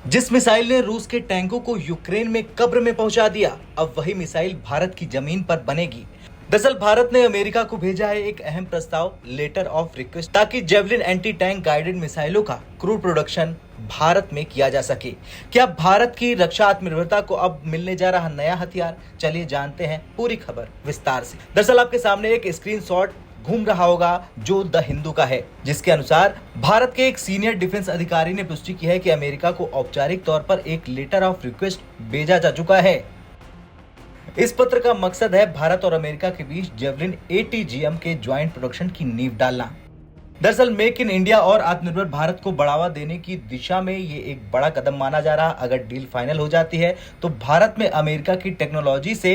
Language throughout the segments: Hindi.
जिस मिसाइल ने रूस के टैंकों को यूक्रेन में कब्र में पहुंचा दिया, अब वही मिसाइल भारत की जमीन पर बनेगी। दरअसल भारत ने अमेरिका को भेजा है एक अहम प्रस्ताव, लेटर ऑफ रिक्वेस्ट, ताकि जेवलिन एंटी टैंक गाइडेड मिसाइलों का क्रू प्रोडक्शन भारत में किया जा सके। क्या भारत की रक्षा आत्मनिर्भरता को अब मिलने जा रहा नया हथियार? चलिए जानते हैं पूरी खबर विस्तार से। दरअसल आपके सामने एक स्क्रीनशॉट घूम रहा होगा जो द हिंदू का है, जिसके अनुसार भारत के एक सीनियर डिफेंस अधिकारी ने पुष्टि की है कि अमेरिका को औपचारिक तौर पर एक लेटर ऑफ रिक्वेस्ट भेजा जा चुका है। इस पत्र का मकसद है भारत और अमेरिका के बीच जेवलिन ATGM के ज्वाइंट प्रोडक्शन की नींव डालना। दरअसल मेक इन इंडिया और आत्मनिर्भर भारत को बढ़ावा देने की दिशा में ये एक बड़ा कदम माना जा रहा। अगर डील फाइनल हो जाती है तो भारत में अमेरिका की टेक्नोलॉजी से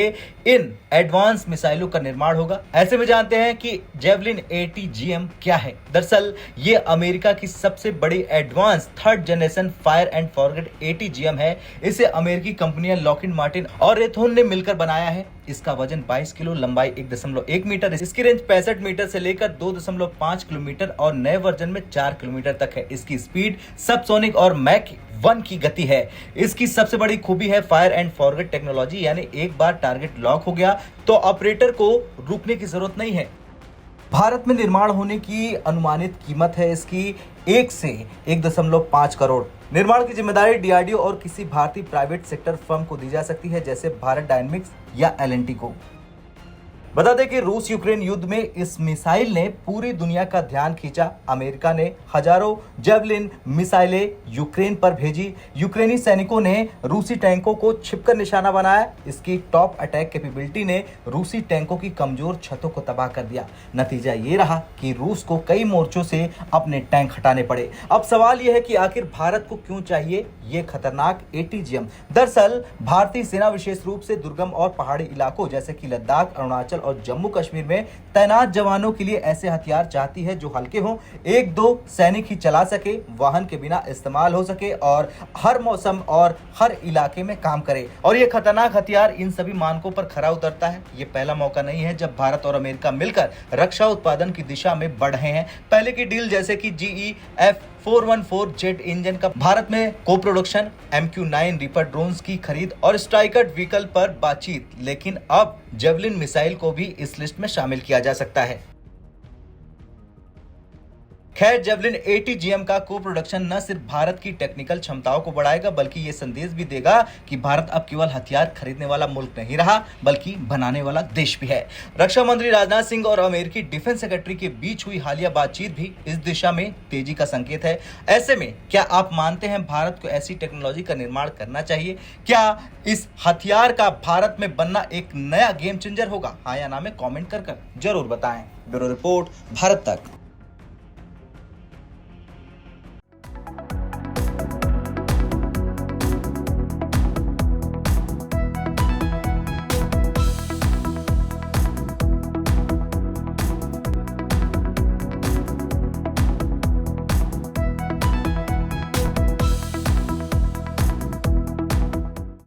इन एडवांस मिसाइलों का निर्माण होगा। ऐसे में जानते हैं कि जेवलिन ATGM क्या है। दरअसल ये अमेरिका की सबसे बड़ी advance third generation fire and forget ATGM है। इसे अमेरिकी कंपनियां लॉकहीड मार्टिन और रेथोन ने मिलकर बनाया है। इसका वजन 22 किलो, लंबाई 1.1 मीटर, इसकी रेंज 65 मीटर से लेकर 2.5 किलोमीटर और नए वर्जन में 4 किलोमीटर तक है। इसकी स्पीड सबसोनिक और मैक 1 की गति है। इसकी सबसे बड़ी खूबी है फायर एंड फॉरगेट टेक्नोलॉजी, यानी एक बार टारगेट लॉक हो गया तो ऑपरेटर को रुकने की जरूरत नहीं है। भारत में निर्माण होने की अनुमानित कीमत है इसकी 1 से 1.5 करोड़। निर्माण की जिम्मेदारी DRDO और किसी भारतीय प्राइवेट सेक्टर फर्म को दी जा सकती है, जैसे भारत डायनेमिक्स या L&T को। बता दें कि रूस यूक्रेन युद्ध में इस मिसाइल ने पूरी दुनिया का ध्यान खींचा। अमेरिका ने हजारों जेवलिन मिसाइलें यूक्रेन पर भेजी। यूक्रेनी सैनिकों ने रूसी टैंकों को छिपकर निशाना बनाया। इसकी टॉप अटैक कैपेबिलिटी ने रूसी टैंकों की कमजोर छतों को तबाह कर दिया। नतीजा ये रहा कि रूस को कई मोर्चों से अपने टैंक हटाने पड़े। अब सवाल यह है कि आखिर भारत को क्यों चाहिए ये खतरनाक ATGM? दरअसल भारतीय सेना विशेष रूप से दुर्गम और पहाड़ी इलाकों जैसे कि लद्दाख, अरुणाचल और जम्मू कश्मीर में तैनात जवानों के लिए ऐसे हथियार चाहती है जो हल्के हों, 1-2 सैनिक ही चला सके, वाहन के बिना इस्तेमाल हो सके और हर मौसम और हर इलाके में काम करे। और ये खतरनाक हथियार इन सभी मानकों पर खरा उतरता है। ये पहला मौका नहीं है जब भारत और अमेरिका मिलकर रक्षा उत्पादन की दिशा में बढ़ रहे हैं। पहले की डील जैसे कि GE F414 जेट इंजन का भारत में को प्रोडक्शन, MQ-9 रीपर ड्रोन्स की खरीद और स्ट्राइकर व्हीकल पर बातचीत, लेकिन अब जेवलिन मिसाइल को भी इस लिस्ट में शामिल किया जा सकता है। खैर, जेवलिन ATGM का को प्रोडक्शन न सिर्फ भारत की टेक्निकल क्षमताओं को बढ़ाएगा बल्कि ये संदेश भी देगा कि भारत अब केवल हथियार खरीदने वाला मुल्क नहीं रहा बल्कि बनाने वाला देश भी है। रक्षा मंत्री राजनाथ सिंह और अमेरिकी डिफेंस सेक्रेटरी के बीच हुई हालिया बातचीत भी इस दिशा में तेजी का संकेत है। ऐसे में क्या आप मानते हैं भारत को ऐसी टेक्नोलॉजी का निर्माण करना चाहिए? क्या इस हथियार का भारत में बनना एक नया गेम चेंजर होगा? हाँ या ना में कॉमेंट कर जरूर बताएं। ब्यूरो रिपोर्ट, भारत तक।